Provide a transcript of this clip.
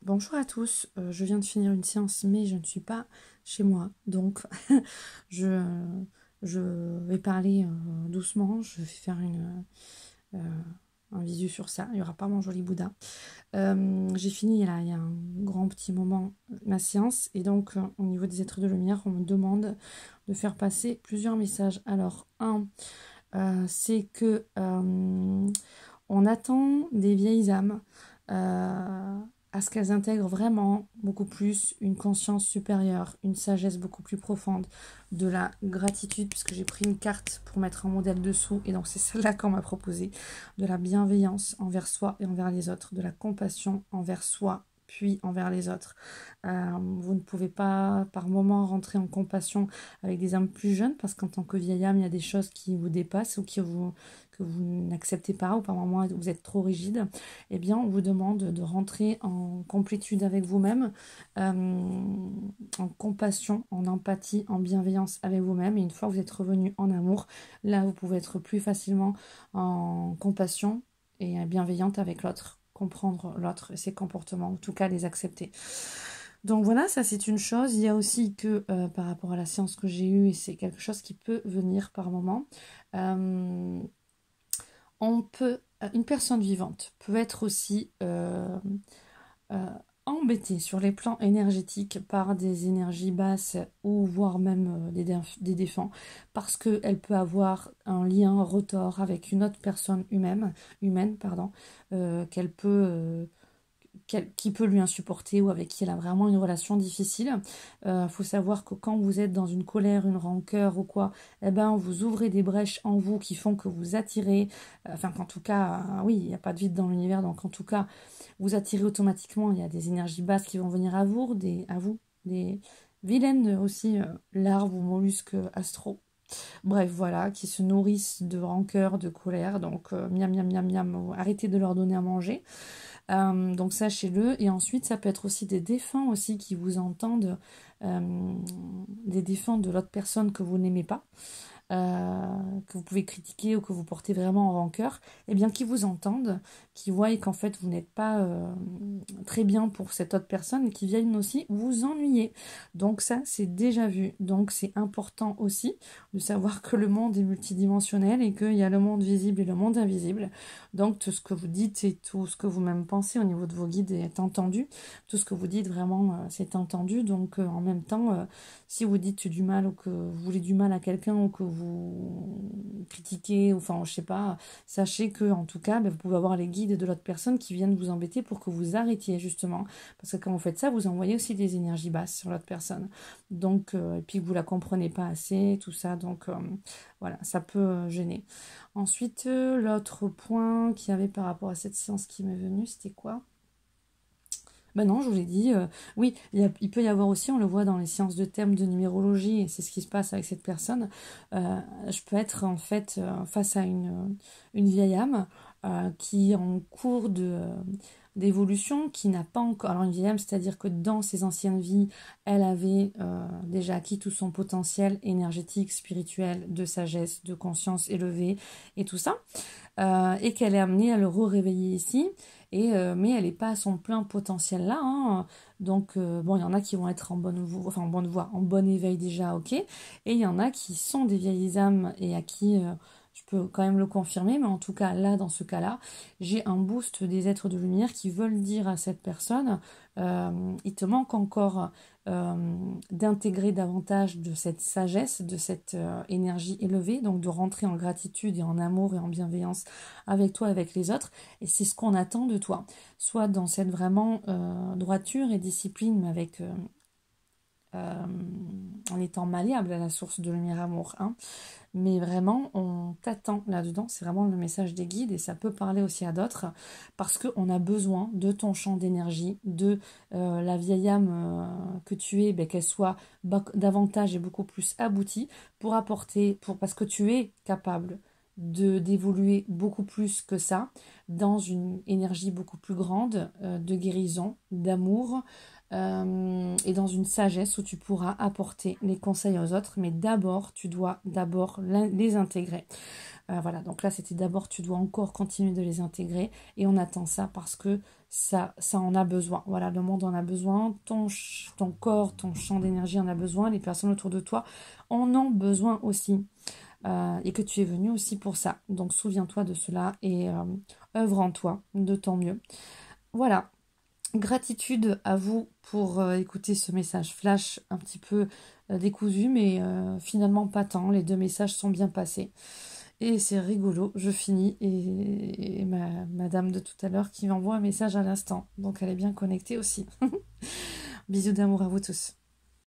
Bonjour à tous, je viens de finir une séance mais je ne suis pas chez moi, donc je, je vais parler doucement, je vais faire euh, un visu sur ça, il n'y aura pas mon joli Bouddha. J'ai fini là, il y a un grand petit moment ma séance et donc au niveau des êtres de lumière, on me demande de faire passer plusieurs messages. Alors c'est que on attend des vieilles âmes à ce qu'elles intègrent vraiment beaucoup plus une conscience supérieure, une sagesse beaucoup plus profonde, de la gratitude, puisque j'ai pris une carte pour mettre un modèle dessous, et donc c'est celle-là qu'on m'a proposé, de la bienveillance envers soi et envers les autres, de la compassion envers soi puis envers les autres. Vous ne pouvez pas par moment rentrer en compassion avec des âmes plus jeunes, parce qu'en tant que vieille âme, il y a des choses qui vous dépassent ou que vous n'acceptez pas, ou par moments vous êtes trop rigide. Eh bien, on vous demande de rentrer en complétude avec vous-même, en compassion, en empathie, en bienveillance avec vous-même. Et une fois que vous êtes revenu en amour, là, vous pouvez être plus facilement en compassion et bienveillante avec l'autre, comprendre l'autre et ses comportements, en tout cas les accepter. Donc voilà, ça c'est une chose. Il y a aussi que par rapport à la séance que j'ai eue, et c'est quelque chose qui peut venir par moment, euh, une personne vivante peut être aussi euh, embêtée sur les plans énergétiques par des énergies basses ou voire même des défunts, parce qu'elle peut avoir un lien retort avec une autre personne humaine pardon, qu'elle peut qui peut lui insupporter ou avec qui elle a vraiment une relation difficile. Faut savoir que quand vous êtes dans une colère, une rancœur ou quoi, eh ben vous ouvrez des brèches en vous qui font que vous attirez, enfin qu'en tout cas, oui, il n'y a pas de vide dans l'univers, donc en tout cas, vous attirez automatiquement, il y a des énergies basses qui vont venir des vilaines aussi larves ou mollusques astraux. Bref, voilà, qui se nourrissent de rancœur, de colère, donc miam miam miam miam, arrêtez de leur donner à manger. Donc sachez-le. Et ensuite, ça peut être aussi des défunts aussi qui vous entendent, euh, des défunts de l'autre personne que vous n'aimez pas, que vous pouvez critiquer ou que vous portez vraiment en rancœur, et bien qui vous entendent, qui voient qu'en fait vous n'êtes pas très bien pour cette autre personne et qui viennent aussi vous ennuyer. Donc ça, c'est déjà vu. Donc c'est important aussi de savoir que le monde est multidimensionnel et qu'il y a le monde visible et le monde invisible. Donc tout ce que vous dites et tout ce que vous-même pensez au niveau de vos guides est entendu. Tout ce que vous dites vraiment, c'est entendu. Donc en même temps, si vous dites du mal ou que vous voulez du mal à quelqu'un ou que vous critiquez, ou, enfin je sais pas, sachez que en tout cas, ben, vous pouvez avoir les guides de l'autre personne qui viennent vous embêter pour que vous arrêtiez justement. Parce que quand vous faites ça, vous envoyez aussi des énergies basses sur l'autre personne. Donc, et puis vous la comprenez pas assez, tout ça. Donc voilà, ça peut gêner. Ensuite, l'autre point qu'il y avait par rapport à cette séance qui m'est venue, c'était quoi? Ben non, je vous l'ai dit, oui, il peut y avoir aussi, on le voit dans les sciences de thème de numérologie, et c'est ce qui se passe avec cette personne. Je peux être en fait face à une vieille âme qui est en cours d'évolution, qui n'a pas encore... Alors une vieille âme, c'est-à-dire que dans ses anciennes vies, elle avait déjà acquis tout son potentiel énergétique, spirituel, de sagesse, de conscience élevée, et tout ça. Et qu'elle est amenée à le réveiller ici. Mais elle n'est pas à son plein potentiel là, hein. Donc, bon, il y en a qui vont être en bonne voie, enfin en bonne voie, en bon éveil déjà, ok. Et il y en a qui sont des vieilles âmes et à qui je peux quand même le confirmer, mais en tout cas, là, dans ce cas-là, j'ai un boost des êtres de lumière qui veulent dire à cette personne, il te manque encore d'intégrer davantage de cette sagesse, de cette énergie élevée, donc de rentrer en gratitude et en amour et en bienveillance avec toi, avec les autres. Et c'est ce qu'on attend de toi. Soit dans cette vraiment droiture et discipline, mais avec euh, en étant malléable à la source de lumière amour, hein. Mais vraiment, on t'attend là-dedans. C'est vraiment le message des guides et ça peut parler aussi à d'autres parce qu'on a besoin de ton champ d'énergie, de la vieille âme que tu es, ben, qu'elle soit davantage et beaucoup plus aboutie pour apporter, parce que tu es capable d'évoluer beaucoup plus que ça dans une énergie beaucoup plus grande de guérison, d'amour, et dans une sagesse où tu pourras apporter les conseils aux autres, mais d'abord, tu dois d'abord les intégrer. Voilà, donc là, c'était d'abord, tu dois encore continuer de les intégrer, et on attend ça parce que ça en a besoin. Voilà, le monde en a besoin, ton corps, ton champ d'énergie en a besoin, les personnes autour de toi en ont besoin aussi. Et que tu es venu aussi pour ça. Donc souviens-toi de cela et œuvre en toi de ton mieux. Voilà. Gratitude à vous pour écouter ce message flash un petit peu décousu, mais finalement pas tant. Les deux messages sont bien passés. Et c'est rigolo, je finis. Et ma dame de tout à l'heure qui m'envoie un message à l'instant. Donc elle est bien connectée aussi. Bisous d'amour à vous tous.